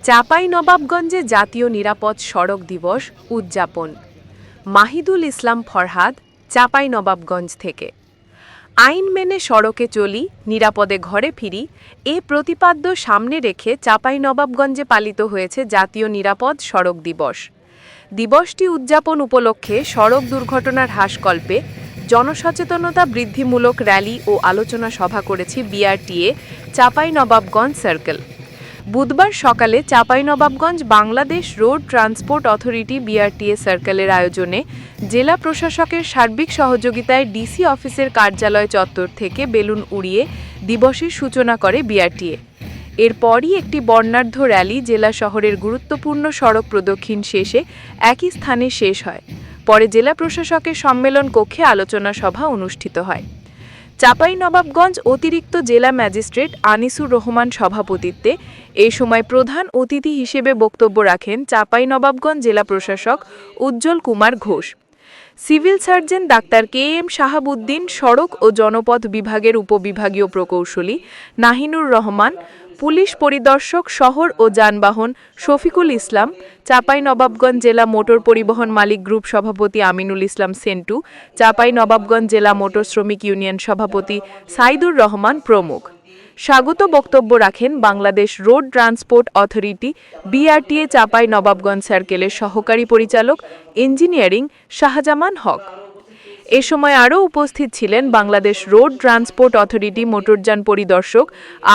চাঁপাইনবাবগঞ্জে জাতীয় নিরাপদ সড়ক দিবস উদযাপন। মাহিদুল ইসলাম ফরহাদ, চাঁপাইনবাবগঞ্জ থেকে। আইন মেনে সড়কে চলি, নিরাপদে ঘরে ফিরি, এ প্রতিপাদ্য সামনে রেখে চাঁপাইনবাবগঞ্জে পালিত হয়েছে জাতীয় নিরাপদ সড়ক দিবস। দিবসটি উদযাপন উপলক্ষে সড়ক দুর্ঘটনার হ্রাসকল্পে জনসচেতনতা বৃদ্ধিমূলক র্যালি ও আলোচনা সভা করেছে বিআরটিএ চাঁপাইনবাবগঞ্জ সার্কেল। বুধবার সকালে Chapainawabganj Bangladesh road transport authority BRTA সার্কেলের আয়োজনে জেলা প্রশাসকের সার্বিক সহযোগিতায় ডিসি অফিসের কার্যালয় চত্বর থেকে বেলুন উড়িয়ে দিবসের সূচনা করে বিআরটিএ। এরপরই একটি বর্ণাঢ্য র্যালি জেলা শহরের গুরুত্বপূর্ণ সড়ক প্রদক্ষিণ শেষে একই স্থানে শেষ হয়। পরে জেলা প্রশাসকের সম্মেলন কক্ষে আলোচনা সভা অনুষ্ঠিত হয়। চাঁপাইনবাবগঞ্জ অতিরিক্ত জেলা ম্যাজিস্ট্রেট আনিসুর রহমান সভাপতিত্বে এ সময় প্রধান অতিথি হিসেবে বক্তব্য রাখেন চাঁপাইনবাবগঞ্জ জেলা প্রশাসক Ujjwal Kumar Ghosh, civil surgeon doctor K M. Shahabuddin, সড়ক ও জনপথ বিভাগের উপবিভাগীয় প্রকৌশলী নাহিনুর রহমান, পুলিশ পরিদর্শক শহর ও যানবাহন শফিকুল ইসলাম, চাঁপাইনবাবগঞ্জ জেলা মোটর পরিবহন মালিক গ্রুপ সভাপতি আমিনুল ইসলাম সেন্টু, চাঁপাইনবাবগঞ্জ জেলা মোটর শ্রমিক ইউনিয়ন সভাপতি সাইদুর রহমান প্রমুখ। স্বাগত বক্তব্য রাখেন Bangladesh road transport authority BRTA Chapainawabganj সার্কেলের সহকারী পরিচালক ইঞ্জিনিয়ারিং শাহজামান হক। এ সময় আরও উপস্থিত ছিলেন বাংলাদেশ রোড ট্রান্সপোর্ট অথরিটি মোটরযান পরিদর্শক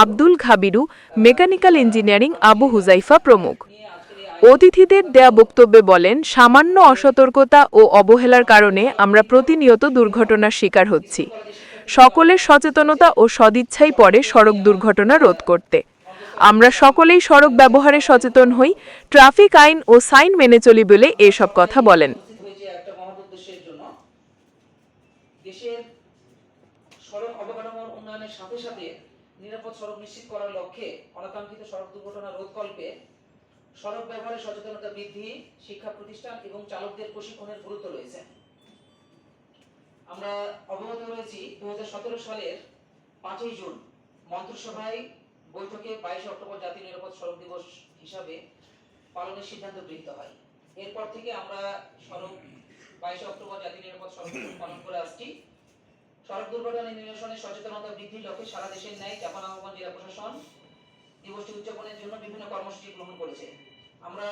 আব্দুল খাবিরু, মেকানিক্যাল ইঞ্জিনিয়ারিং আবু হুজাইফা প্রমুখ। অতিথিদের দেয়া বক্তব্যে বলেন, সামান্য অসতর্কতা ও অবহেলার কারণে আমরা প্রতিনিয়ত দুর্ঘটনার শিকার হচ্ছি। সকলের সচেতনতা ও সদিচ্ছাই পড়ে সড়ক দুর্ঘটনা রোধ করতে। আমরা সকলেই সড়ক ব্যবহারে সচেতন হই, ট্রাফিক আইন ও সাইন মেনে চলি বলে এসব কথা বলেন। দেশের সড়ক অবকাঠামোর উন্নয়নের সাথে সাথে নিরাপদ সড়ক নিশ্চিত করার লক্ষ্যে অনাকাঙ্ক্ষিত সড়ক দুর্ঘটনা রোধকল্পে সড়ক ব্যবহারে সচেতনতা বৃদ্ধি, শিক্ষা প্রতিষ্ঠান এবং চালকদের প্রশিক্ষণের গুরুত্ব রয়েছে। আমরা অবগত রয়েছি 2017 সালের 5ই জুন মন্ত্রিসভায় বৈঠকে 22 অক্টোবর জাতীয় নিরাপদ সড়ক দিবস হিসাবে পালনের সিদ্ধান্ত গৃহীত হয়। এরপর থেকে আমরা সড়ক 22 অক্টোবর জাতীয় নিরাপদ সড়ক দিবস পালন করে আসছি। সড়ক দুর্ঘটনা নিরসনে সচেতনতা বৃদ্ধির লক্ষ্যে সারা দেশের ন্যায় চাঁপাইনবাবগঞ্জ জেলা প্রশাসন দিবসটি উদযাপনের জন্য বিভিন্ন কর্মসূচি গ্রহণ করেছে। আমরা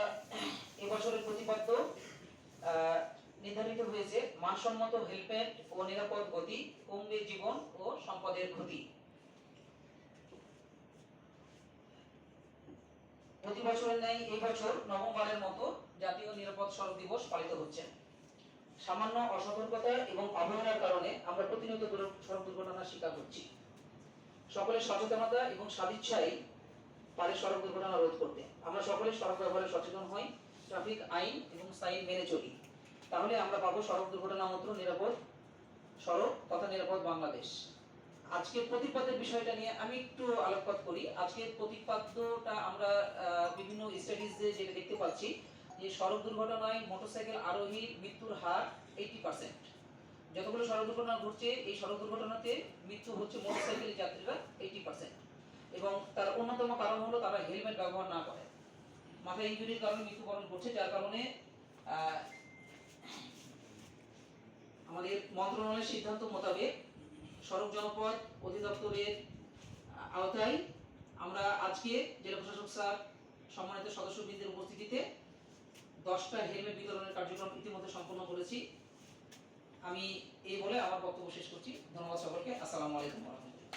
এবছরের প্রতিপাদ্য নির্ধারিত হয়েছে মানসম্মত হেলমেট ও নিরাপদ গতি, কমবে জীবন ও সম্পদের ক্ষতি। প্রতি বছরের ন্যায় এই বছর নবমবারের মতো জাতীয় নিরাপদ সড়ক দিবস পালিত হচ্ছে। সামান্য অসতর্কতা এবং অবহেলার কারণে আমরা প্রতিনিয়ত সড়ক দুর্ঘটনার শিকার হচ্ছি। সকলের সচেতনতা এবং সদিচ্ছাই পারে সড়ক দুর্ঘটনা রোধ করতে। আমরা সকলে সড়ক ব্যবহারে সচেতন হই, ট্রাফিক আইন এবং সাইন মেনে চলি, তাহলে আমরা পাবো সড়ক দুর্ঘটনা মুক্ত নিরাপদ সড়ক তথা নিরাপদ বাংলাদেশ। আজকের প্রতিপাদ্যের বিষয়টা নিয়ে আমি একটু আলোকপাত করি। আজকের প্রতিপাদ্যটা আমরা বিভিন্ন স্টাডিজে যেটা দেখতে পাচ্ছি যে সড়ক দুর্ঘটনায় মোটরসাইকেল আরোহীর মৃত্যুর হার 80%। যতগুলো সড়ক দুর্ঘটনা ঘটছে, এই সড়ক দুর্ঘটনাতে মৃত্যু হচ্ছে মোটরসাইকেল যাত্রীরা 80%। এবং তার অন্যতম কারণ হলো তারা হেলমেট ব্যবহার না করে, মাথায় ইনজুরির কারণে মৃত্যুবরণ করছে। যার কারণে আমাদের মন্ত্রণালয়ের সিদ্ধান্ত মোতাবেক সড়ক জনপথ অধিদপ্তরের আওতায় আমরা আজকে জেলা প্রশাসক স্যার সম্মানিত সদস্যবৃন্দের উপস্থিতিতে 10টা হেলমেট বিতরণের কার্যক্রম ইতিমধ্যে সম্পন্ন করেছি। আমি এই বলে আমার বক্তব্য শেষ করছি। ধন্যবাদ সকলকে। আসসালামু আলাইকুম ওয়া রাহমাতুল্লাহ।